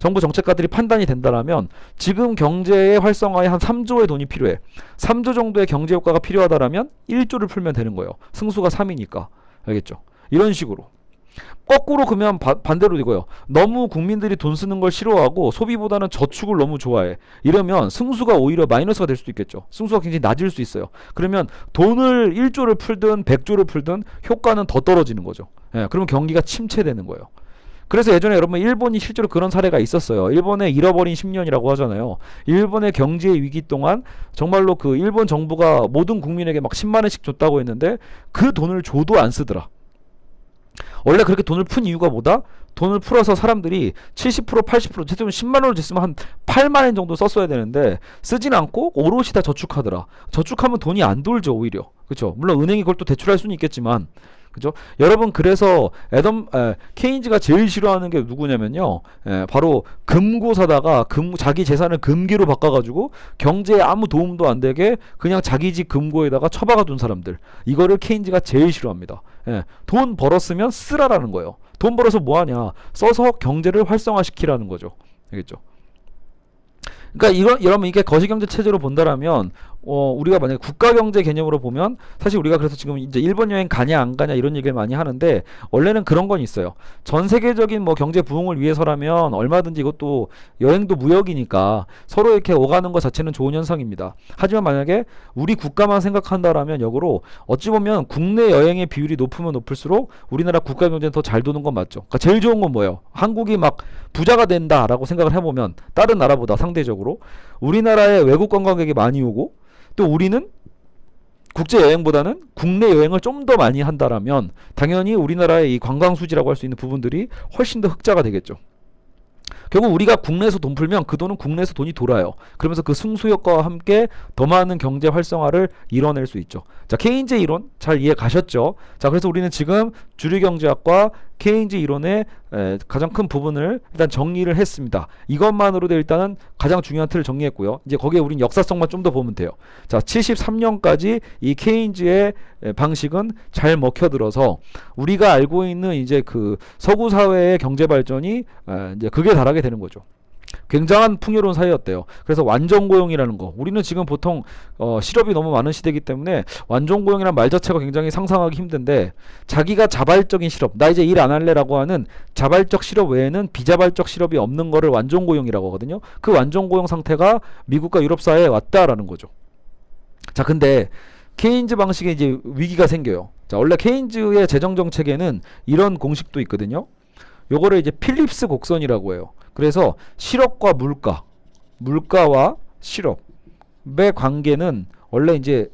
정부 정책가들이 판단이 된다라면 지금 경제의 활성화에 한 3조의 돈이 필요해. 3조 정도의 경제 효과가 필요하다라면 1조를 풀면 되는 거예요. 승수가 3이니까. 알겠죠? 이런 식으로. 거꾸로 그러면 반대로 이거예요. 너무 국민들이 돈 쓰는 걸 싫어하고 소비보다는 저축을 너무 좋아해. 이러면 승수가 오히려 마이너스가 될 수도 있겠죠. 승수가 굉장히 낮을 수 있어요. 그러면 돈을 1조를 풀든 100조를 풀든 효과는 더 떨어지는 거죠. 예, 그러면 경기가 침체되는 거예요. 그래서 예전에 여러분 일본이 실제로 그런 사례가 있었어요. 일본의 잃어버린 10년이라고 하잖아요. 일본의 경제 위기 동안 정말로 그 일본 정부가 모든 국민에게 막 10만 원씩 줬다고 했는데 그 돈을 줘도 안 쓰더라. 원래 그렇게 돈을 푼 이유가 뭐다? 돈을 풀어서 사람들이 70% 80% 최소한 10만 원을 줬으면 한 8만 원 정도 썼어야 되는데 쓰진 않고 오롯이 다 저축하더라. 저축하면 돈이 안 돌죠 오히려. 그렇죠? 물론 은행이 그걸 또 대출할 수는 있겠지만, 그죠? 여러분 그래서 케인즈가 제일 싫어하는 게 누구냐면요, 바로 금고 사다가 자기 재산을 금기로 바꿔가지고 경제에 아무 도움도 안 되게 그냥 자기 집 금고에다가 처박아 둔 사람들, 이거를 케인즈가 제일 싫어합니다. 돈 벌었으면 쓰라라는 거예요. 돈 벌어서 뭐하냐, 써서 경제를 활성화시키라는 거죠. 알겠죠? 그러니까 여러분 이게 거시경제 체제로 본다라면 우리가 만약에 국가경제 개념으로 보면 사실 우리가 그래서 지금 이제 일본 여행 가냐 안 가냐 이런 얘기를 많이 하는데, 원래는 그런 건 있어요. 전 세계적인 뭐 경제 부흥을 위해서라면 얼마든지 이것도 여행도 무역이니까 서로 이렇게 오가는 것 자체는 좋은 현상입니다. 하지만 만약에 우리 국가만 생각한다라면 역으로 어찌 보면 국내 여행의 비율이 높으면 높을수록 우리나라 국가 경제는 더 잘 도는 건 맞죠. 그러니까 제일 좋은 건 뭐예요? 한국이 막 부자가 된다라고 생각을 해보면 다른 나라보다 상대적으로 우리나라에 외국 관광객이 많이 오고, 또 우리는 국제 여행보다는 국내 여행을 좀 더 많이 한다라면 당연히 우리나라의 이 관광 수지라고 할 수 있는 부분들이 훨씬 더 흑자가 되겠죠. 결국 우리가 국내에서 돈 풀면 그 돈은 국내에서 돈이 돌아요. 그러면서 그 승수 효과와 함께 더 많은 경제 활성화를 이뤄낼 수 있죠. 자, 케인즈 이론 잘 이해 가셨죠? 자, 그래서 우리는 지금 주류경제학과 케인즈 이론의 가장 큰 부분을 일단 정리를 했습니다. 이것만으로도 일단은 가장 중요한 틀을 정리했고요. 이제 거기에 우린 역사성만 좀 더 보면 돼요. 자, 73년까지 이 케인즈의 방식은 잘 먹혀들어서 우리가 알고 있는 이제 그 서구 사회의 경제 발전이 이제 극에 달하게 되는 거죠. 굉장한 풍요로운 사회였대요. 그래서 완전고용이라는 거, 우리는 지금 보통 실업이 너무 많은 시대이기 때문에 완전고용이라는 말 자체가 굉장히 상상하기 힘든데, 자기가 자발적인 실업, 나 이제 일 안 할래 라고 하는 자발적 실업 외에는 비자발적 실업이 없는 거를 완전고용이라고 하거든요. 그 완전고용 상태가 미국과 유럽 사회에 왔다라는 거죠. 자, 근데 케인즈 방식에 이제 위기가 생겨요. 자, 원래 케인즈의 재정정책에는 이런 공식도 있거든요. 요거를 이제 필립스 곡선이라고 해요. 그래서 실업과 물가와 실업의 관계는 원래 이제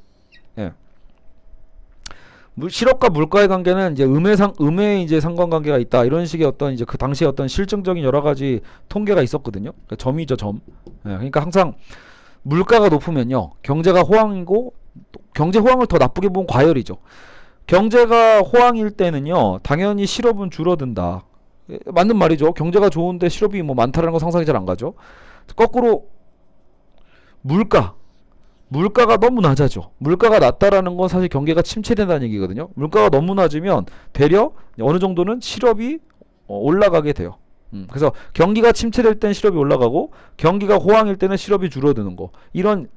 실업과 물가의 관계는 이제 음의 이제 상관관계가 있다, 이런 식의 어떤 이제 그 당시에 어떤 실증적인 여러 가지 통계가 있었거든요. 그러니까 점이죠, 점. 그러니까 항상 물가가 높으면요 경제가 호황이고, 경제 호황을 더 나쁘게 보면 과열이죠. 경제가 호황일 때는요 당연히 실업은 줄어든다. 맞는 말이죠. 경제가 좋은데 실업이 뭐 많다라는 거 상상이 잘 안 가죠. 거꾸로 물가가 너무 낮아져. 물가가 낮다라는 건 사실 경기가 침체된다는 얘기거든요. 물가가 너무 낮으면 되려 어느 정도는 실업이 올라가게 돼요. 그래서 경기가 침체될 땐 실업이 올라가고 경기가 호황일 때는 실업이 줄어드는 거, 이런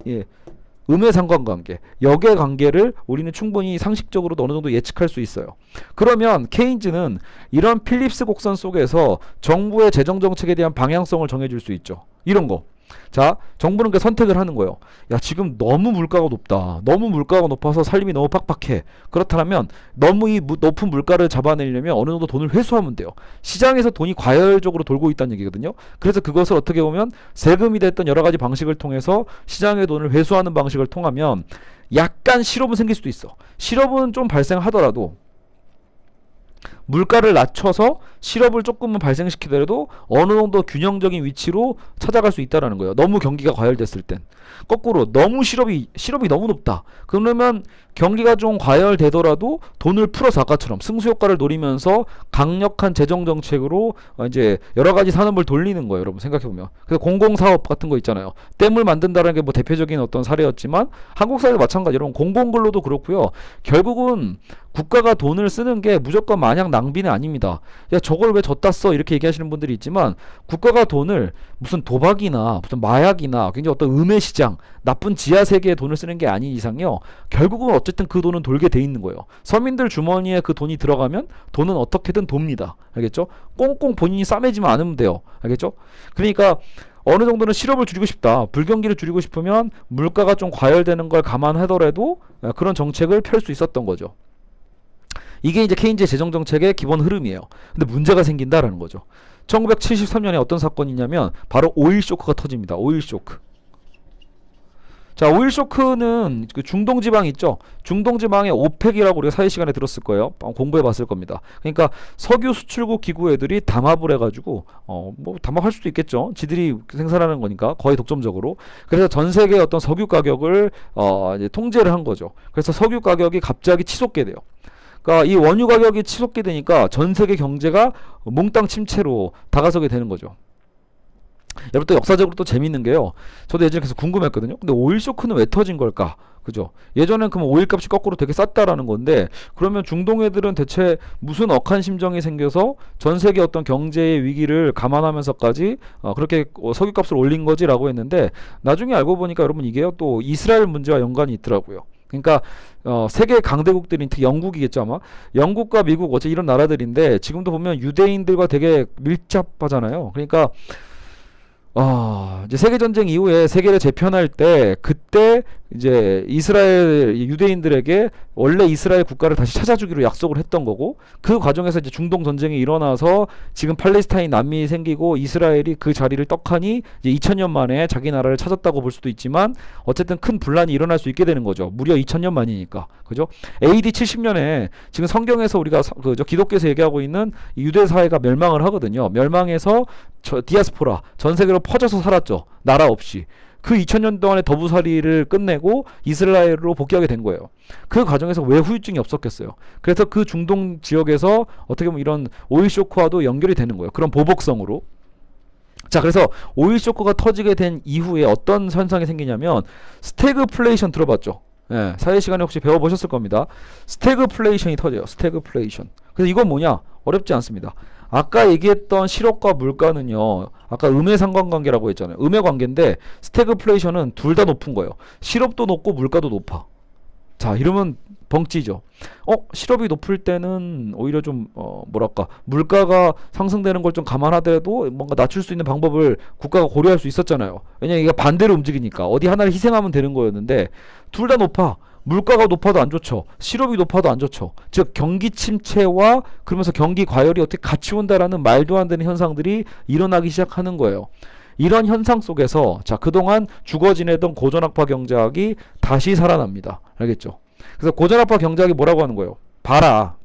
음의 상관관계, 역의 관계를 우리는 충분히 상식적으로도 어느 정도 예측할 수 있어요. 그러면 케인즈는 이런 필립스 곡선 속에서 정부의 재정정책에 대한 방향성을 정해줄 수 있죠. 이런 거. 자, 정부는 그 선택을 하는 거예요. 야, 지금 너무 물가가 높다. 너무 물가가 높아서 살림이 너무 팍팍해. 그렇다면 너무 이 높은 물가를 잡아내려면 어느 정도 돈을 회수하면 돼요. 시장에서 돈이 과열적으로 돌고 있다는 얘기거든요. 그래서 그것을 어떻게 보면 세금이 됐던 여러 가지 방식을 통해서 시장의 돈을 회수하는 방식을 통하면 약간 실업은 생길 수도 있어. 실업은 좀 발생하더라도 물가를 낮춰서 실업을 조금은 발생시키더라도 어느 정도 균형적인 위치로 찾아갈 수 있다는 거예요. 너무 경기가 과열됐을 땐. 거꾸로 너무 실업이 너무 높다. 그러면 경기가 좀 과열되더라도 돈을 풀어서 아까처럼 승수효과를 노리면서 강력한 재정정책으로 이제 여러 가지 산업을 돌리는 거예요. 여러분 생각해보면. 그래서 공공사업 같은 거 있잖아요. 댐을 만든다는 게 뭐 대표적인 어떤 사례였지만 한국 사회도 마찬가지. 여러분 공공근로도 그렇고요. 결국은 국가가 돈을 쓰는 게 무조건 마냥 낭비는 아닙니다. 야, 저걸 왜 줬다 써? 이렇게 얘기하시는 분들이 있지만 국가가 돈을 무슨 도박이나 무슨 마약이나 굉장히 어떤 음의 시장, 나쁜 지하 세계에 돈을 쓰는 게 아닌 이상요. 결국은 어쨌든 그 돈은 돌게 돼 있는 거예요. 서민들 주머니에 그 돈이 들어가면 돈은 어떻게든 돕니다. 알겠죠? 꽁꽁 본인이 싸매지만 않으면 돼요. 알겠죠? 그러니까 어느 정도는 실업을 줄이고 싶다. 불경기를 줄이고 싶으면 물가가 좀 과열되는 걸 감안하더라도 그런 정책을 펼 수 있었던 거죠. 이게 이제 케인즈의 재정정책의 기본 흐름이에요. 근데 문제가 생긴다라는 거죠. 1973년에 어떤 사건이냐면 바로 오일 쇼크가 터집니다. 오일 쇼크. 자, 오일 쇼크는 그 중동 지방 있죠. 중동 지방의 오펙이라고 우리가 사회 시간에 들었을 거예요. 공부해 봤을 겁니다. 그러니까 석유 수출국 기구 애들이 담합을 해가지고 뭐 담합할 수도 있겠죠. 지들이 생산하는 거니까 거의 독점적으로. 그래서 전 세계의 어떤 석유 가격을 이제 통제를 한 거죠. 그래서 석유 가격이 갑자기 치솟게 돼요. 그러니까 이 원유 가격이 치솟게 되니까 전 세계 경제가 몽땅 침체로 다가서게 되는 거죠. 여러분 또 역사적으로 또 재밌는 게요. 저도 예전에 계속 궁금했거든요. 근데 오일 쇼크는 왜 터진 걸까? 그죠? 예전엔 그럼 오일 값이 거꾸로 되게 쌌다라는 건데 그러면 중동 애들은 대체 무슨 억한 심정이 생겨서 전 세계 어떤 경제의 위기를 감안하면서까지 그렇게 석유 값을 올린 거지라고 했는데 나중에 알고 보니까 여러분 이게요 또 이스라엘 문제와 연관이 있더라고요. 그러니까 세계 강대국들이 특히 영국이겠죠 아마 영국과 미국 어째 이런 나라들인데 지금도 보면 유대인들과 되게 밀접하잖아요. 그러니까 이제 세계전쟁 이후에 세계를 재편할 때 그때 이제 이스라엘 유대인들에게 원래 이스라엘 국가를 다시 찾아주기로 약속을 했던 거고 그 과정에서 이제 중동 전쟁이 일어나서 지금 팔레스타인 난민이 생기고 이스라엘이 그 자리를 떡하니 이제 2000년 만에 자기 나라를 찾았다고 볼 수도 있지만 어쨌든 큰 분란이 일어날 수 있게 되는 거죠. 무려 2000년 만이니까. 그죠? AD 70년에 지금 성경에서 우리가 그저 기독교에서 얘기하고 있는 유대 사회가 멸망을 하거든요. 멸망해서 디아스포라 전 세계로 퍼져서 살았죠. 나라 없이. 그 2000년 동안의 더부살이를 끝내고 이스라엘로 복귀하게 된 거예요. 그 과정에서 왜 후유증이 없었겠어요. 그래서 그 중동 지역에서 어떻게 보면 이런 오일 쇼크와도 연결이 되는 거예요. 그런 보복성으로. 자, 그래서 오일 쇼크가 터지게 된 이후에 어떤 현상이 생기냐면 스태그플레이션 들어봤죠? 예, 사회 시간에 혹시 배워보셨을 겁니다. 스태그플레이션이 터져요. 스태그플레이션. 그래서 이건 뭐냐? 어렵지 않습니다. 아까 얘기했던 실업과 물가는요. 아까 음의 상관관계라고 했잖아요. 음의 관계인데 스태그플레이션은 둘 다 높은 거예요. 실업도 높고 물가도 높아. 자, 이러면 벙찌죠. 실업이 높을 때는 오히려 좀 뭐랄까 물가가 상승되는 걸 좀 감안하더라도 뭔가 낮출 수 있는 방법을 국가가 고려할 수 있었잖아요. 왜냐면 이게 반대로 움직이니까 어디 하나를 희생하면 되는 거였는데 둘 다 높아. 물가가 높아도 안 좋죠. 실업이 높아도 안 좋죠. 즉 경기 침체와 그러면서 경기 과열이 어떻게 같이 온다라는 말도 안 되는 현상들이 일어나기 시작하는 거예요. 이런 현상 속에서 자 그동안 죽어 지내던 고전학파 경제학이 다시 살아납니다. 알겠죠? 그래서 고전학파 경제학이 뭐라고 하는 거예요? 봐라.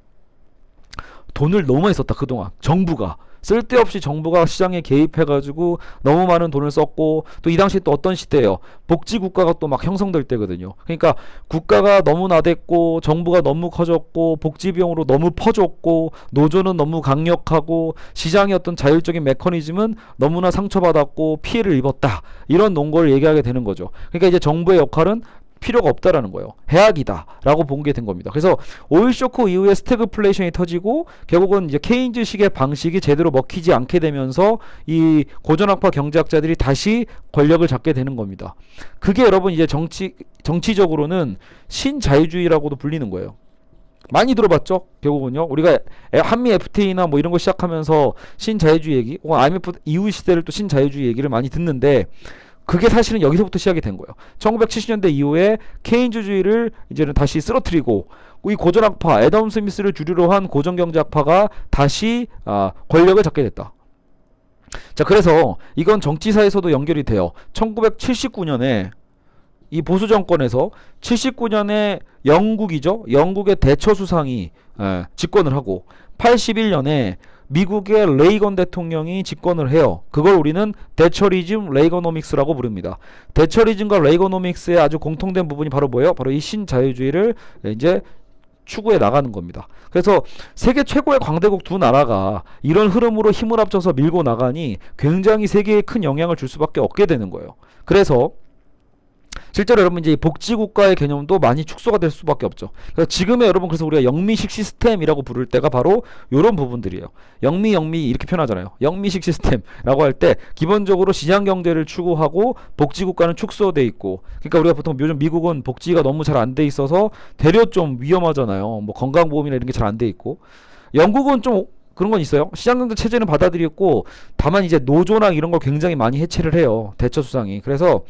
돈을 너무 많이 썼다 그동안 정부가. 쓸데없이 정부가 시장에 개입해가지고 너무 많은 돈을 썼고 또 이 당시 또 어떤 시대예요. 복지국가가 또 막 형성될 때거든요. 그러니까 국가가 너무 나댔고 정부가 너무 커졌고 복지비용으로 너무 퍼졌고 노조는 너무 강력하고 시장의 어떤 자율적인 메커니즘은 너무나 상처받았고 피해를 입었다. 이런 논거를 얘기하게 되는 거죠. 그러니까 이제 정부의 역할은 필요가 없다라는 거예요. 해악이다 라고 본 게 된 겁니다. 그래서 오일 쇼크 이후에 스태그플레이션이 터지고 결국은 이제 케인즈식의 방식이 제대로 먹히지 않게 되면서 이 고전학파 경제학자들이 다시 권력을 잡게 되는 겁니다. 그게 여러분 이제 정치적으로는 신자유주의라고도 불리는 거예요. 많이 들어봤죠? 결국은요. 우리가 한미 FTA나 뭐 이런 거 시작하면서 신자유주의 얘기 혹은 IMF 이후 시대를 또 신자유주의 얘기를 많이 듣는데 그게 사실은 여기서부터 시작이 된 거예요. 1970년대 이후에 케인즈주의를 이제는 다시 쓰러뜨리고 이 고전학파, 애덤 스미스를 주류로 한 고전경제학파가 다시 권력을 잡게 됐다. 자, 그래서 이건 정치사에서도 연결이 돼요. 1979년에 이 보수 정권에서 79년에 영국이죠. 영국의 대처 수상이 집권을 하고 81년에 미국의 레이건 대통령이 집권을 해요. 그걸 우리는 대처리즘 레이거노믹스라고 부릅니다. 대처리즘과 레이거노믹스의 아주 공통된 부분이 바로 뭐예요? 바로 이 신자유주의를 이제 추구해 나가는 겁니다. 그래서 세계 최고의 강대국 두 나라가 이런 흐름으로 힘을 합쳐서 밀고 나가니 굉장히 세계에 큰 영향을 줄 수밖에 없게 되는 거예요. 그래서 실제로 여러분 이제 복지국가의 개념도 많이 축소가 될 수밖에 없죠. 그래서 지금의 여러분 그래서 우리가 영미식 시스템이라고 부를 때가 바로 이런 부분들이에요. 영미 이렇게 표현하잖아요. 영미식 시스템이라고 할 때 기본적으로 시장 경제를 추구하고 복지국가는 축소돼 있고, 그러니까 우리가 보통 요즘 미국은 복지가 너무 잘 안 돼 있어서 되려 좀 위험하잖아요. 뭐 건강보험이나 이런 게 잘 안 돼 있고, 영국은 좀 그런 건 있어요. 시장경제 체제는 받아들였고 다만 이제 노조나 이런 걸 굉장히 많이 해체를 해요. 대처 수상이. 그래서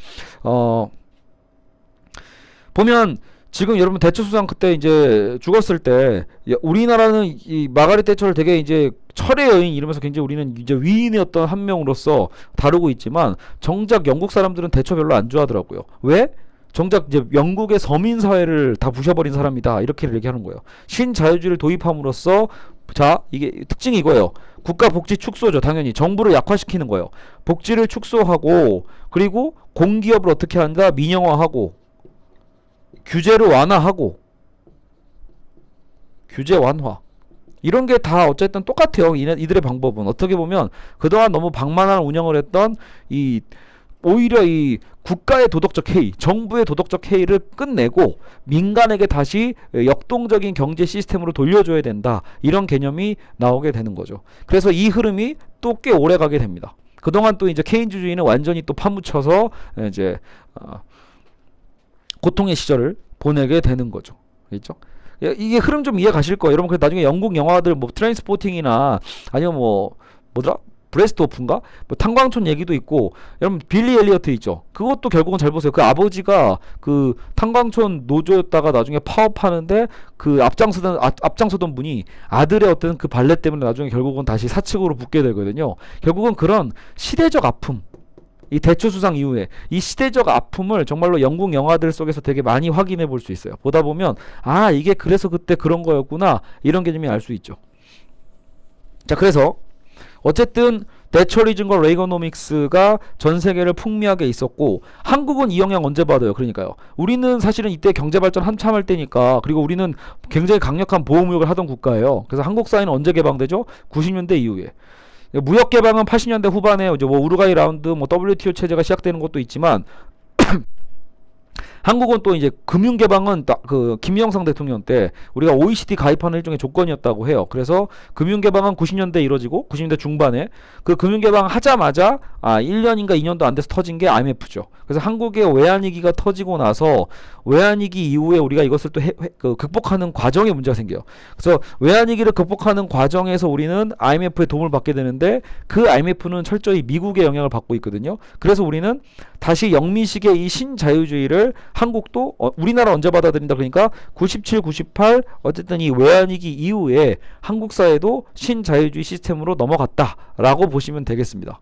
보면 지금 여러분 대처 수상 그때 이제 죽었을 때 우리나라는 이 마가렛 대처를 되게 이제 철의 여인 이러면서 굉장히 우리는 이제 위인의 어떤 한 명으로서 다루고 있지만 정작 영국 사람들은 대처 별로 안 좋아하더라고요. 왜? 정작 이제 영국의 서민 사회를 다 부셔버린 사람이다 이렇게 얘기하는 거예요. 신자유주의를 도입함으로써 자 이게 특징이 이거예요. 국가 복지 축소죠. 당연히 정부를 약화시키는 거예요. 복지를 축소하고 그리고 공기업을 어떻게 한다? 민영화하고 규제를 완화하고 규제 완화 이런 게 다 어쨌든 똑같아요. 이들의 방법은 어떻게 보면 그동안 너무 방만한 운영을 했던 이 오히려 이 국가의 도덕적 해이, 정부의 도덕적 해이를 끝내고 민간에게 다시 역동적인 경제 시스템으로 돌려줘야 된다. 이런 개념이 나오게 되는 거죠. 그래서 이 흐름이 또 꽤 오래 가게 됩니다. 그동안 또 이제 케인즈주의는 완전히 또 파묻혀서 이제 고통의 시절을 보내게 되는 거죠. 그렇죠? 이게 흐름 좀 이해 가실 거예요. 여러분 그 나중에 영국 영화들 뭐 트레인스포팅이나 아니면 뭐더라? 브레스트오프인가? 뭐 탄광촌 얘기도 있고 여러분 빌리 엘리어트 있죠. 그것도 결국은 잘 보세요. 그 아버지가 그 탄광촌 노조였다가 나중에 파업하는데 그 앞장서던 분이 아들의 어떤 그 발레 때문에 나중에 결국은 다시 사측으로 붙게 되거든요. 결국은 그런 시대적 아픔, 이 대처 수상 이후에 이 시대적 아픔을 정말로 영국 영화들 속에서 되게 많이 확인해 볼 수 있어요. 보다 보면 아 이게 그래서 그때 그런 거였구나 이런 개념이 알 수 있죠. 자 그래서 어쨌든 대처리즘과 레이거노믹스가 전 세계를 풍미하게 있었고 한국은 이 영향 언제 받아요? 그러니까요. 우리는 사실은 이때 경제발전 한참 할 때니까 그리고 우리는 굉장히 강력한 보호무역을 하던 국가예요. 그래서 한국 사회는 언제 개방되죠? 90년대 이후에. 무역 개방은 80년대 후반에 이제 뭐 우루과이 라운드, 뭐 WTO 체제가 시작되는 것도 있지만 한국은 또 이제 금융 개방은 그 김영삼 대통령 때 우리가 OECD 가입하는 일종의 조건이었다고 해요. 그래서 금융 개방은 90년대 이루어지고 90년대 중반에 그 금융 개방 하자마자 1년인가 2년도 안 돼서 터진 게 IMF죠. 그래서 한국의 외환위기가 터지고 나서 외환위기 이후에 우리가 이것을 또 극복하는 과정에 문제가 생겨요. 그래서 외환위기를 극복하는 과정에서 우리는 IMF의 도움을 받게 되는데 그 IMF는 철저히 미국의 영향을 받고 있거든요. 그래서 우리는 다시 영미식의 이 신자유주의를 한국도 우리나라 언제 받아들인다 그러니까 97, 98 어쨌든 이 외환위기 이후에 한국 사회도 신자유주의 시스템으로 넘어갔다라고 보시면 되겠습니다.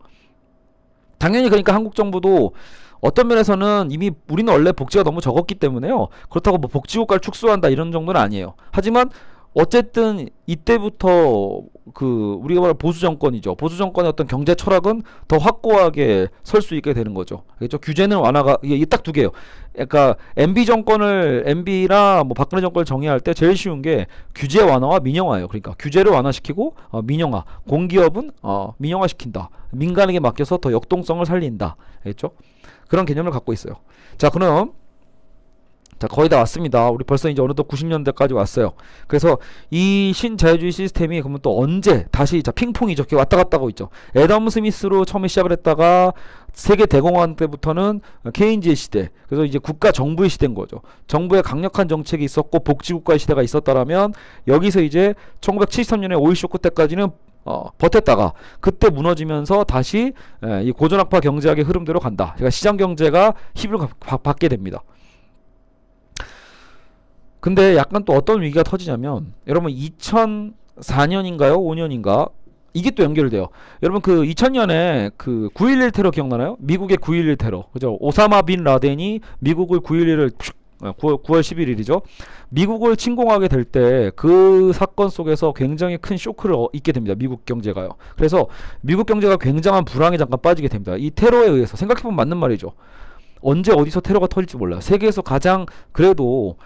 당연히 그러니까 한국 정부도 어떤 면에서는 이미 우리는 원래 복지가 너무 적었기 때문에요. 그렇다고 뭐 복지국가를 축소한다 이런 정도는 아니에요. 하지만 어쨌든 이때부터 그 우리가 말하는 보수 정권이죠. 보수 정권의 어떤 경제 철학은 더 확고하게 설 수 있게 되는 거죠. 그렇죠? 규제는 완화가 이게 딱 두 개예요. 그러니까 MB나 뭐 박근혜 정권을 정의할 때 제일 쉬운 게 규제 완화와 민영화예요. 그러니까 규제를 완화시키고 민영화, 공기업은 민영화시킨다. 민간에게 맡겨서 더 역동성을 살린다. 그렇죠? 그런 개념을 갖고 있어요. 자, 그럼 거의 다 왔습니다. 우리 벌써 이제 어느덧 90년대까지 왔어요. 그래서 이 신자유주의 시스템이 그러면 또 언제 다시 핑퐁이죠. 이렇게 왔다 갔다 하고 있죠. 애덤 스미스로 처음에 시작을 했다가 세계 대공황 때부터는 케인즈의 시대. 그래서 이제 국가 정부의 시대인 거죠. 정부의 강력한 정책이 있었고 복지국가의 시대가 있었다라면 여기서 이제 1973년에 오일 쇼크 때까지는 버텼다가 그때 무너지면서 다시 이 고전학파 경제학의 흐름대로 간다. 그러니까 시장 경제가 힘을 받게 됩니다. 근데 약간 또 어떤 위기가 터지냐면 여러분 2004년인가요? 5년인가? 이게 또 연결돼요. 여러분 그 2000년에 그 9.11 테러 기억나나요? 미국의 9.11 테러. 그죠? 오사마 빈 라덴이 미국을 9.11을 9월 11일이죠. 미국을 침공하게 될 때 그 사건 속에서 굉장히 큰 쇼크를 입게 됩니다. 미국 경제가요. 그래서 미국 경제가 굉장한 불황에 잠깐 빠지게 됩니다. 이 테러에 의해서 생각해보면 맞는 말이죠. 언제 어디서 테러가 터질지 몰라요. 세계에서 가장 그래도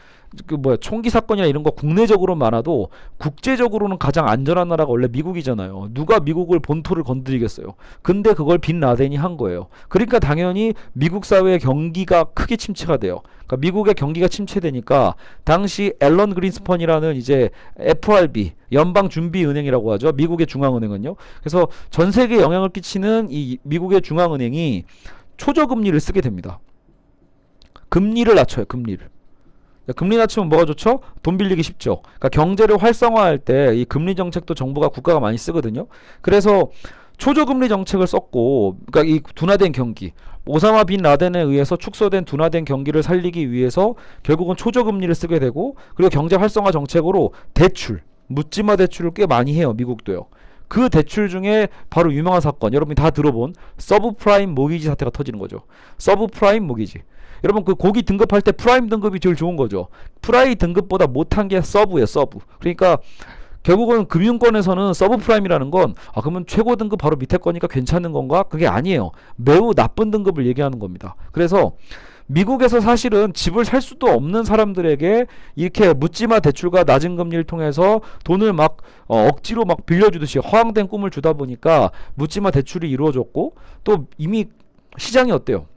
총기 사건이나 이런 거 국내적으로 많아도 국제적으로는 가장 안전한 나라가 원래 미국이잖아요. 누가 미국을 본토를 건드리겠어요. 근데 그걸 빈 라덴이 한 거예요. 그러니까 당연히 미국 사회의 경기가 크게 침체가 돼요. 그러니까 미국의 경기가 침체되니까 당시 앨런 그린스펀이라는 이제 FRB 연방준비은행이라고 하죠. 미국의 중앙은행은요. 그래서 전 세계에 영향을 끼치는 이 미국의 중앙은행이 초저금리를 쓰게 됩니다. 금리를 낮춰요. 금리를. 금리 낮추면 뭐가 좋죠? 돈 빌리기 쉽죠. 그러니까 경제를 활성화할 때 이 금리 정책도 정부가 국가가 많이 쓰거든요. 그래서 초저금리 정책을 썼고, 그러니까 이 둔화된 경기, 오사마 빈 라덴에 의해서 축소된 둔화된 경기를 살리기 위해서 결국은 초저금리를 쓰게 되고, 그리고 경제 활성화 정책으로 대출, 묻지마 대출을 꽤 많이 해요. 미국도요. 그 대출 중에 바로 유명한 사건, 여러분이 다 들어본 서브프라임 모기지 사태가 터지는 거죠. 서브프라임 모기지. 여러분 그 고기 등급할 때 프라임 등급이 제일 좋은 거죠. 프라이 등급보다 못한 게 서브예요. 서브. 그러니까 결국은 금융권에서는 서브프라임이라는 건 그러면 최고 등급 바로 밑에 거니까 괜찮은 건가? 그게 아니에요. 매우 나쁜 등급을 얘기하는 겁니다. 그래서 미국에서 사실은 집을 살 수도 없는 사람들에게 이렇게 묻지마 대출과 낮은 금리를 통해서 돈을 막 억지로 막 빌려주듯이 허황된 꿈을 주다 보니까 묻지마 대출이 이루어졌고, 또 이미 시장이 어때요?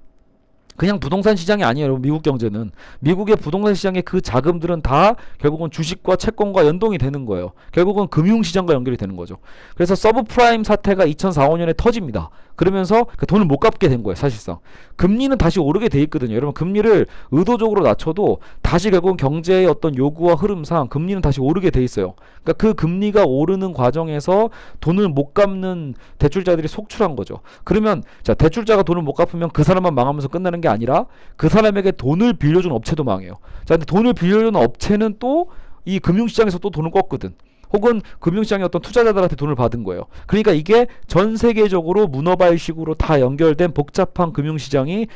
그냥 부동산 시장이 아니에요. 여러분, 미국 경제는. 미국의 부동산 시장의 그 자금들은 다 결국은 주식과 채권과 연동이 되는 거예요. 결국은 금융시장과 연결이 되는 거죠. 그래서 서브프라임 사태가 2004, 5년에 터집니다. 그러면서 그 돈을 못 갚게 된 거예요. 사실상. 금리는 다시 오르게 돼 있거든요. 여러분, 금리를 의도적으로 낮춰도 다시 결국은 경제의 어떤 요구와 흐름상 금리는 다시 오르게 돼 있어요. 그러니까 그 금리가 오르는 과정에서 돈을 못 갚는 대출자들이 속출한 거죠. 그러면 자, 대출자가 돈을 못 갚으면 그 사람만 망하면서 끝나는 게 아니라 그 사람에게 돈을 빌려준 업체도 망해요. 자, 근데 돈을 빌려준 업체는 또 이 금융시장에서 또 돈을 껐거든. 혹은 금융시장의 어떤 투자자들한테 돈을 받은 거예요. 그러니까 이게 전 세계적으로 문어발식으로 다 연결된 복잡한 금융시장이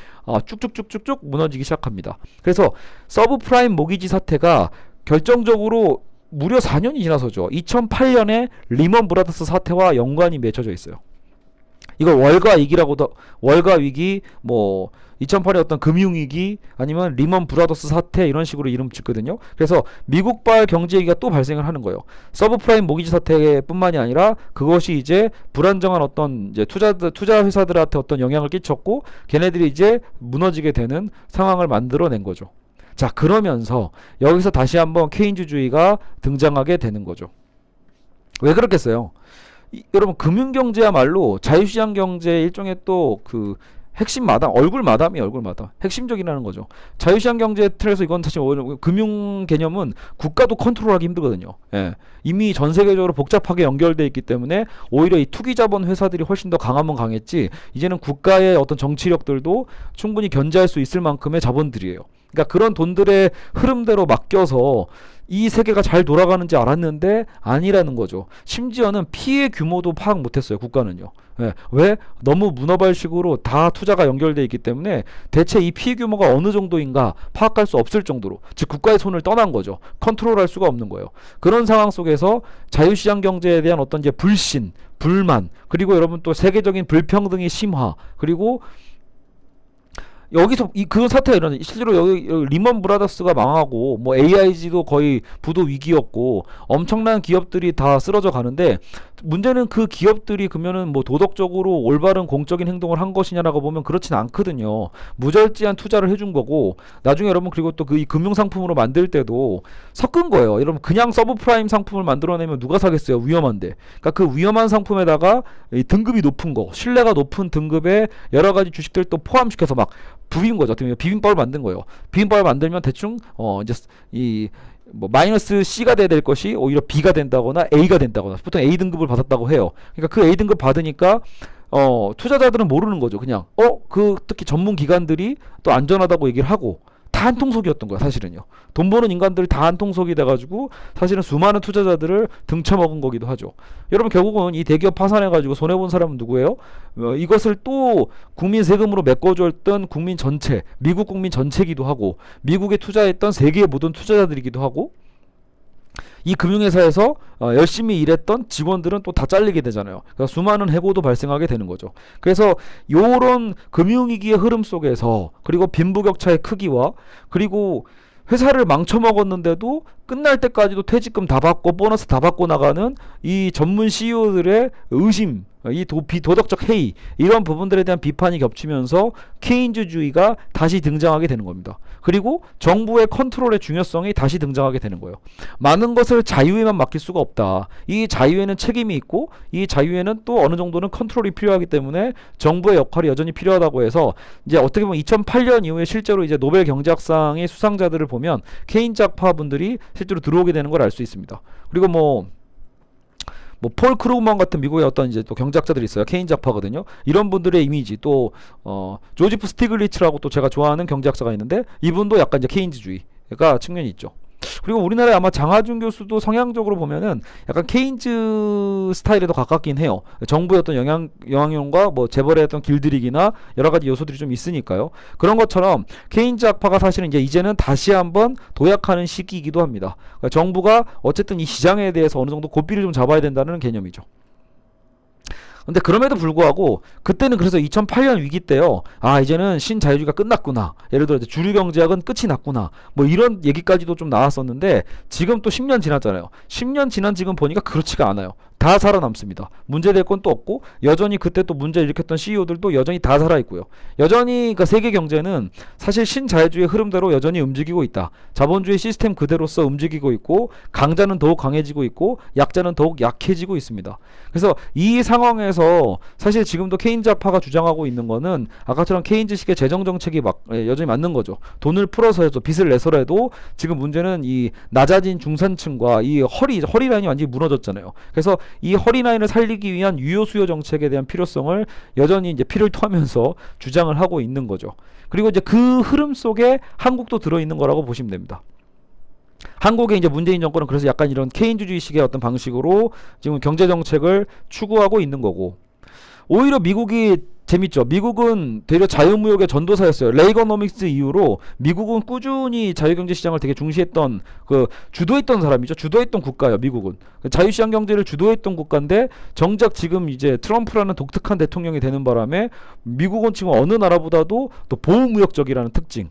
쭉쭉쭉쭉쭉 무너지기 시작합니다. 그래서 서브프라임 모기지 사태가 결정적으로 무려 4년이 지나서죠. 2008년에 리먼 브라더스 사태와 연관이 맺혀져 있어요. 이걸 월가 위기, 뭐 2008의 어떤 금융위기, 아니면 리먼 브라더스 사태, 이런 식으로 이름 짓거든요. 그래서 미국발 경제위기가 또 발생을 하는 거예요. 서브프라임 모기지 사태뿐만이 아니라 그것이 이제 불안정한 어떤 이제 투자 회사들한테 어떤 영향을 끼쳤고, 걔네들이 이제 무너지게 되는 상황을 만들어낸 거죠. 자, 그러면서 여기서 다시 한번 케인즈주의가 등장하게 되는 거죠. 왜 그렇겠어요? 여러분, 금융경제야말로 자유시장 경제의 일종의 또 그 핵심 마담, 얼굴 마담이에요. 핵심적이라는 거죠. 자유시장 경제 틀에서 이건 사실 금융 개념은 국가도 컨트롤하기 힘들거든요. 예. 이미 전 세계적으로 복잡하게 연결되어 있기 때문에 오히려 이 투기자본 회사들이 훨씬 더 강하면 강했지, 이제는 국가의 어떤 정치력들도 충분히 견제할 수 있을 만큼의 자본들이에요. 그러니까 그런 돈들의 흐름대로 맡겨서 이 세계가 잘 돌아가는지 알았는데 아니라는 거죠. 심지어는 피해 규모도 파악 못했어요. 국가는요. 예. 왜? 너무 문어발식으로 다 투자가 연결되어 있기 때문에 대체 이 피해 규모가 어느 정도인가 파악할 수 없을 정도로, 즉 국가의 손을 떠난 거죠. 컨트롤할 수가 없는 거예요. 그런 상황 속에서 자유시장 경제에 대한 어떤 이제 불신, 불만, 그리고 여러분 또 세계적인 불평등의 심화, 그리고 여기서 그런 사태가 일어나요. 실제로 여기 리먼 브라더스가 망하고, 뭐 AIG도 거의 부도 위기였고, 엄청난 기업들이 다 쓰러져 가는데, 문제는 그 기업들이 그러면은 뭐 도덕적으로 올바른 공적인 행동을 한 것이냐라고 보면 그렇진 않거든요. 무절제한 투자를 해준 거고, 나중에 여러분 그리고 또 그 이 금융 상품으로 만들 때도 섞은 거예요. 여러분 그냥 서브프라임 상품을 만들어내면 누가 사겠어요? 위험한데. 그러니까 그 위험한 상품에다가 이 등급이 높은 거, 신뢰가 높은 등급의 여러 가지 주식들 또 포함시켜서 막 부빈 거죠. 어떻게 보면 비빔밥을 만든 거예요. 비빔밥을 만들면 대충 이제 이 뭐 마이너스 C가 돼야 될 것이 오히려 B가 된다거나 A가 된다거나, 보통 A 등급을 받았다고 해요. 그러니까 그 A 등급 받으니까 투자자들은 모르는 거죠. 그냥 그 특히 전문 기관들이 또 안전하다고 얘기를 하고, 다 한통속이었던 거야. 사실은요. 돈 버는 인간들이 다 한통속이 돼가지고 사실은 수많은 투자자들을 등쳐먹은 거기도 하죠. 여러분 결국은 이 대기업 파산해가지고 손해본 사람은 누구예요? 이것을 또 국민 세금으로 메꿔줬던 국민 전체, 미국 국민 전체기도 하고, 미국에 투자했던 세계의 모든 투자자들이기도 하고, 이 금융회사에서 열심히 일했던 직원들은 또 다 잘리게 되잖아요. 그러니까 수많은 해고도 발생하게 되는 거죠. 그래서 요런 금융위기의 흐름 속에서, 그리고 빈부격차의 크기와, 그리고 회사를 망쳐먹었는데도 끝날 때까지도 퇴직금 다 받고 보너스 다 받고 나가는 이 전문 CEO들의 의심, 이 비도덕적 해이, 이런 부분들에 대한 비판이 겹치면서 케인즈주의가 다시 등장하게 되는 겁니다. 그리고 정부의 컨트롤의 중요성이 다시 등장하게 되는 거예요. 많은 것을 자유에만 맡길 수가 없다. 이 자유에는 책임이 있고 이 자유에는 또 어느 정도는 컨트롤이 필요하기 때문에 정부의 역할이 여전히 필요하다고 해서 이제 어떻게 보면 2008년 이후에 실제로 이제 노벨 경제학상의 수상자들을 보면 케인즈학파 분들이 실제로 들어오게 되는 걸 알 수 있습니다. 그리고 뭐 폴 크루그만 같은 미국의 어떤 이제 또 경제학자들이 있어요. 케인즈학파거든요. 이런 분들의 이미지, 또 조지프 스티글리츠라고 또 제가 좋아하는 경제학자가 있는데 이분도 약간 이제 케인즈주의가 측면이 있죠. 그리고 우리나라에 아마 장하준 교수도 성향적으로 보면은 약간 케인즈 스타일에 더 가깝긴 해요. 정부의 어떤 영향력과 뭐 재벌의 어떤 길들이기나 여러 가지 요소들이 좀 있으니까요. 그런 것처럼 케인즈 학파가 사실은 이제는 다시 한번 도약하는 시기이기도 합니다. 그러니까 정부가 어쨌든 이 시장에 대해서 어느 정도 고삐를 좀 잡아야 된다는 개념이죠. 근데 그럼에도 불구하고 그때는 그래서 2008년 위기 때요, 아 이제는 신자유주의가 끝났구나, 예를 들어 주류 경제학은 끝이 났구나, 뭐 이런 얘기까지도 좀 나왔었는데 지금 또 10년 지났잖아요. 10년 지난 지금 보니까 그렇지가 않아요. 다 살아남습니다. 문제될 건 또 없고 여전히 그때 또 문제 일으켰던 CEO들도 여전히 다 살아있고요. 여전히 그 세계 경제는 사실 신자유주의 흐름대로 여전히 움직이고 있다. 자본주의 시스템 그대로서 움직이고 있고 강자는 더욱 강해지고 있고 약자는 더욱 약해지고 있습니다. 그래서 이 상황에서 사실 지금도 케인즈파가 주장하고 있는 거는 아까처럼 케인즈식의 재정정책이 여전히 맞는 거죠. 돈을 풀어서 해서 빚을 내서라도 지금 문제는 이 낮아진 중산층과 이 허리 라인이 완전히 무너졌잖아요. 그래서 이 허리라인을 살리기 위한 유효 수요 정책에 대한 필요성을 여전히 이제 피를 토하면서 주장을 하고 있는 거죠. 그리고 이제 그 흐름 속에 한국도 들어있는 거라고 보시면 됩니다. 한국의 이제 문재인 정권은 그래서 약간 이런 케인즈주의식의 어떤 방식으로 지금 경제 정책을 추구하고 있는 거고, 오히려 미국이 재밌죠. 미국은 되려 자유무역의 전도사였어요. 레이거노믹스 이후로 미국은 꾸준히 자유경제 시장을 되게 중시했던, 주도했던 사람이죠. 주도했던 국가예요. 미국은 자유시장 경제를 주도했던 국가인데 정작 지금 이제 트럼프라는 독특한 대통령이 되는 바람에 미국은 지금 어느 나라보다도 또 보호무역적이라는 특징,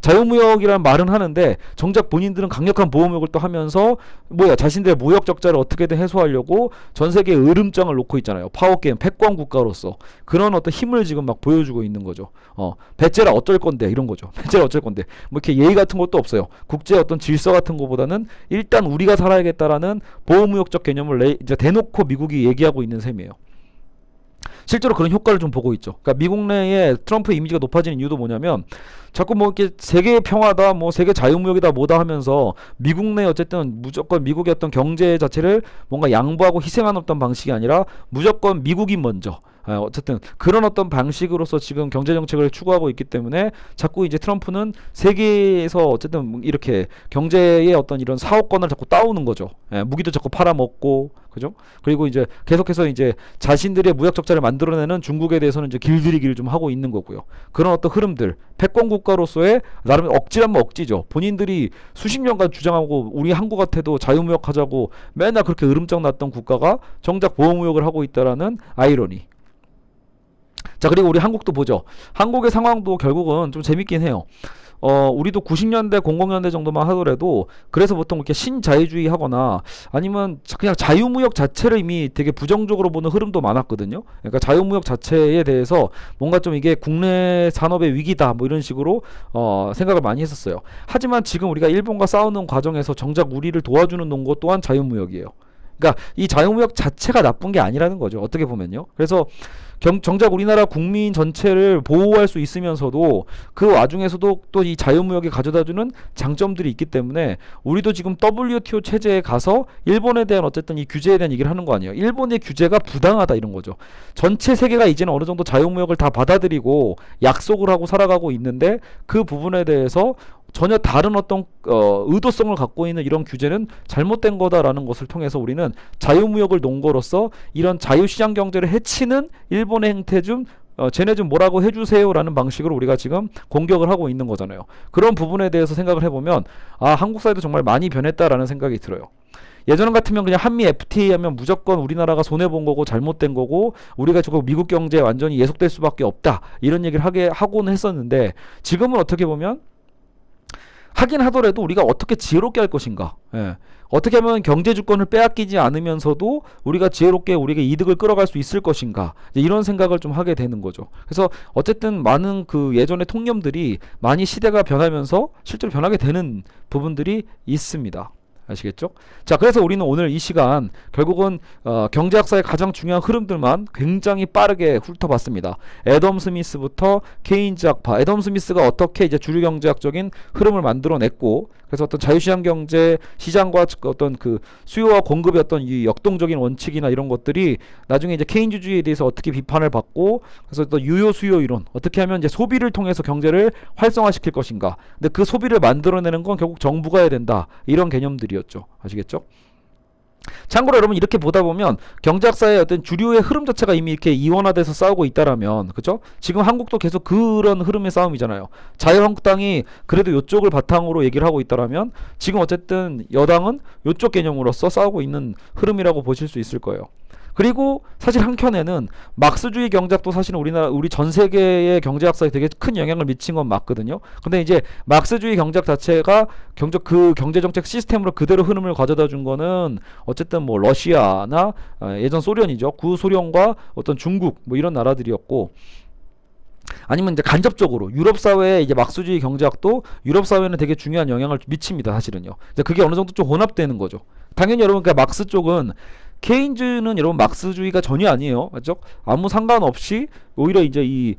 자유무역이라는 말은 하는데 정작 본인들은 강력한 보호무역을 또 하면서 자신들의 무역 적자를 어떻게든 해소하려고 전 세계에 으름장을 놓고 있잖아요. 파워게임 패권 국가로서 그런 어떤 힘을 지금 막 보여주고 있는 거죠. 배째라 어쩔 건데 이런 거죠. 배째라 어쩔 건데 뭐 이렇게 예의 같은 것도 없어요. 국제 어떤 질서 같은 거보다는 일단 우리가 살아야겠다라는 보호무역적 개념을 이제 대놓고 미국이 얘기하고 있는 셈이에요. 실제로 그런 효과를 좀 보고 있죠. 그러니까 미국 내에 트럼프의 이미지가 높아지는 이유도 뭐냐면 자꾸 뭐 이렇게 세계 평화다, 뭐 세계 자유무역이다, 뭐다 하면서 미국 내 어쨌든 무조건 미국의 어떤 경제 자체를 뭔가 양보하고 희생하는 어떤 방식이 아니라 무조건 미국이 먼저, 어쨌든 그런 어떤 방식으로서 지금 경제 정책을 추구하고 있기 때문에 자꾸 이제 트럼프는 세계에서 어쨌든 이렇게 경제의 어떤 이런 사업권을 자꾸 따오는 거죠. 무기도 자꾸 팔아먹고, 그죠? 그리고 이제 계속해서 이제 자신들의 무역 적자를 만들어내는 중국에 대해서는 이제 길들이기를 좀 하고 있는 거고요. 그런 어떤 흐름들, 패권 국가로서의 나름 억지라면 억지죠. 본인들이 수십 년간 주장하고 우리 한국 같아도 자유무역 하자고 맨날 그렇게 으름장 났던 국가가 정작 보호무역을 하고 있다라는 아이러니. 자, 그리고 우리 한국도 보죠. 한국의 상황도 결국은 좀 재밌긴 해요. 우리도 90년대 00년대 정도만 하더라도 그래서 보통 이렇게 신자유주의 하거나 아니면 그냥 자유무역 자체를 이미 되게 부정적으로 보는 흐름도 많았거든요. 그러니까 자유무역 자체에 대해서 뭔가 좀 이게 국내 산업의 위기다 뭐 이런 식으로 생각을 많이 했었어요. 하지만 지금 우리가 일본과 싸우는 과정에서 정작 우리를 도와주는 농고 또한 자유무역이에요. 그러니까 이 자유무역 자체가 나쁜 게 아니라는 거죠. 어떻게 보면요. 그래서 정작 우리나라 국민 전체를 보호할 수 있으면서도 그 와중에서도 또 이 자유무역이 가져다주는 장점들이 있기 때문에 우리도 지금 WTO 체제에 가서 일본에 대한 어쨌든 이 규제에 대한 얘기를 하는 거 아니에요. 일본의 규제가 부당하다 이런 거죠. 전체 세계가 이제는 어느 정도 자유무역을 다 받아들이고 약속을 하고 살아가고 있는데 그 부분에 대해서 전혀 다른 어떤 의도성을 갖고 있는 이런 규제는 잘못된 거다라는 것을 통해서 우리는 자유무역을 논거로서 이런 자유시장 경제를 해치는 일본의 행태 좀 쟤네 좀 뭐라고 해주세요 라는 방식으로 우리가 지금 공격을 하고 있는 거잖아요. 그런 부분에 대해서 생각을 해보면 한국 사회도 정말 많이 변했다라는 생각이 들어요. 예전 같으면 그냥 한미 FTA 하면 무조건 우리나라가 손해본 거고 잘못된 거고 우리가 저거 미국 경제에 완전히 예속될 수밖에 없다 이런 얘기를 하고는 했었는데 지금은 어떻게 보면 하긴 하더라도 우리가 어떻게 지혜롭게 할 것인가. 예. 어떻게 하면 경제 주권을 빼앗기지 않으면서도 우리가 지혜롭게 우리가 이득을 끌어갈 수 있을 것인가. 이런 생각을 좀 하게 되는 거죠. 그래서 어쨌든 많은 그 예전의 통념들이 많이 시대가 변하면서 실제로 변하게 되는 부분들이 있습니다. 아시겠죠? 자, 그래서 우리는 오늘 이 시간 결국은 경제학사의 가장 중요한 흐름들만 굉장히 빠르게 훑어봤습니다. 애덤 스미스부터 케인즈 학파, 애덤 스미스가 어떻게 이제 주류 경제학적인 흐름을 만들어냈고, 그래서 어떤 자유시장 경제 시장과 어떤 그 수요와 공급의 어떤 이 역동적인 원칙이나 이런 것들이 나중에 이제 케인즈주의에 대해서 어떻게 비판을 받고, 그래서 또 유효 수요 이론, 어떻게 하면 이제 소비를 통해서 경제를 활성화시킬 것인가. 근데 그 소비를 만들어내는 건 결국 정부가 해야 된다. 이런 개념들이었죠. 아시겠죠? 참고로 여러분 이렇게 보다 보면 경제학사의 어떤 주류의 흐름 자체가 이미 이렇게 이원화돼서 싸우고 있다라면, 그죠? 지금 한국도 계속 그런 흐름의 싸움이잖아요. 자유한국당이 그래도 요쪽을 바탕으로 얘기를 하고 있다라면 지금 어쨌든 여당은 요쪽 개념으로서 싸우고 있는 흐름이라고 보실 수 있을 거예요. 그리고 사실 한켠에는 막스주의 경제학도 사실은 우리 전 세계의 경제학사에 되게 큰 영향을 미친 건 맞거든요. 근데 이제 막스주의 경제학 자체가 그 경제정책 시스템으로 그대로 흐름을 가져다 준 거는 어쨌든 뭐 러시아나 예전 소련이죠. 구소련과 어떤 중국 뭐 이런 나라들이었고, 아니면 이제 간접적으로 유럽 사회의 이제 막스주의 경제학도 유럽 사회는 되게 중요한 영향을 미칩니다. 사실은요. 이제 그게 어느 정도 좀 혼합되는 거죠. 당연히 여러분 그러니까 막스 쪽은, 케인즈는 여러분 막스주의가 전혀 아니에요. 맞죠? 아무 상관없이 오히려 이제 이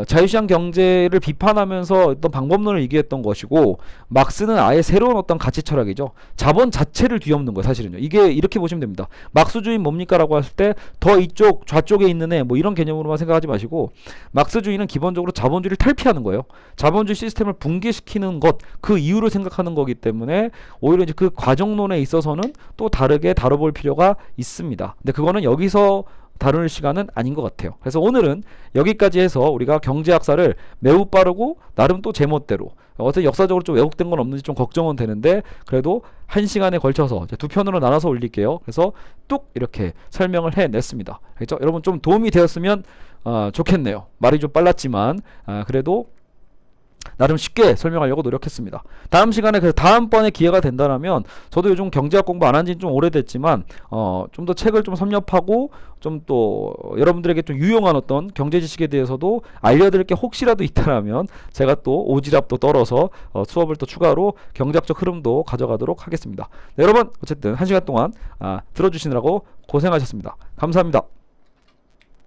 자유시장 경제를 비판하면서 어떤 방법론을 얘기했던 것이고, 막스는 아예 새로운 어떤 가치 철학이죠. 자본 자체를 뒤엎는 거예요. 사실은요. 이게 이렇게 보시면 됩니다. 막스주의는 뭡니까 라고 했을 때 더 이쪽 좌쪽에 있는 애 뭐 이런 개념으로만 생각하지 마시고, 막스주의는 기본적으로 자본주의를 탈피하는 거예요. 자본주의 시스템을 붕괴시키는 것, 그 이유를 생각하는 거기 때문에 오히려 이제 그 과정론에 있어서는 또 다르게 다뤄볼 필요가 있습니다. 근데 그거는 여기서 다룰 시간은 아닌 것 같아요. 그래서 오늘은 여기까지 해서 우리가 경제학사를 매우 빠르고 나름 또 제멋대로, 어떻게 역사적으로 좀 왜곡된 건 없는지 좀 걱정은 되는데, 그래도 1시간에 걸쳐서 두 편으로 나눠서 올릴게요. 그래서 뚝 이렇게 설명을 해냈습니다. 알겠죠? 여러분 좀 도움이 되었으면 좋겠네요. 말이 좀 빨랐지만 그래도 나름 쉽게 설명하려고 노력했습니다. 다음 시간에, 그래서 다음번에 기회가 된다면 저도 요즘 경제학 공부 안 한 지는 좀 오래됐지만 좀 더 책을 좀 섭렵하고 좀 또 여러분들에게 좀 유용한 어떤 경제 지식에 대해서도 알려드릴 게 혹시라도 있다라면 제가 또 오지랖도 떨어서 수업을 또 추가로 경제학적 흐름도 가져가도록 하겠습니다. 네, 여러분 어쨌든 1시간 동안 들어주시느라고 고생하셨습니다. 감사합니다.